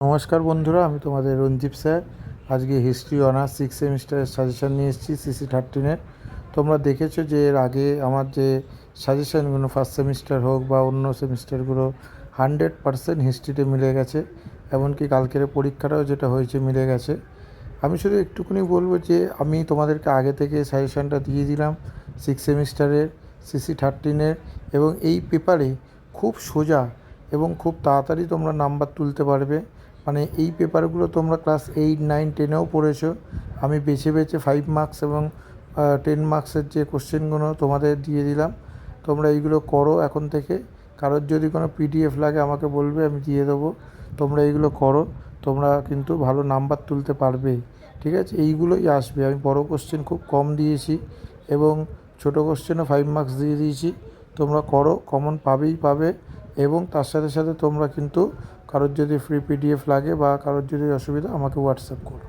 নমস্কার বন্ধুরা, আমি তোমাদের রঞ্জীব স্যার। আজকে হিস্ট্রি অনার্স 6 সেমিস্টারের সাজেশান নিয়ে এসেছি CC13-এর। তোমরা দেখেছো যে এর আগে আমার যে সাজেশানগুলো ফার্স্ট সেমিস্টার হোক বা অন্য সেমিস্টারগুলো 100% হিস্ট্রিতে মিলে গেছে। এমনকি কালকের পরীক্ষাটাও যেটা হয়েছে মিলে গেছে। আমি শুধু একটুখানি বলবো যে আমি তোমাদেরকে আগে থেকে সাজেশানটা দিয়ে দিলাম 6 সেমিস্টারের CC13-এর, এবং এই পেপারে খুব সোজা এবং খুব তাড়াতাড়ি তোমরা নাম্বার তুলতে পারবে। মানে এই পেপারগুলো তোমরা ক্লাস 8, 9, 10-এও পড়েছো। আমি বেছে বেছে 5 মার্কস এবং 10 মার্কসের যে কোশ্চেনগুলো তোমাদের দিয়ে দিলাম। তোমরা এইগুলো করো এখন থেকে। কারোর যদি কোনো PDF লাগে আমাকে বলবে, আমি দিয়ে দেবো। তোমরা এইগুলো করো, তোমরা কিন্তু ভালো নাম্বার তুলতে পারবে। ঠিক আছে, এইগুলোই আসবে। আমি বড় কোশ্চেন খুব কম দিয়েছি এবং ছোটো কোশ্চেনও 5 মার্কস দিয়ে দিয়েছি। তোমরা করো, কমন পাবেই পাবে। এবং তার সাথে সাথে তোমরা কিন্তু কারোর যদি ফ্রি PDF লাগে বা কারোর যদি অসুবিধা, আমাকে হোয়াটসঅ্যাপ করো।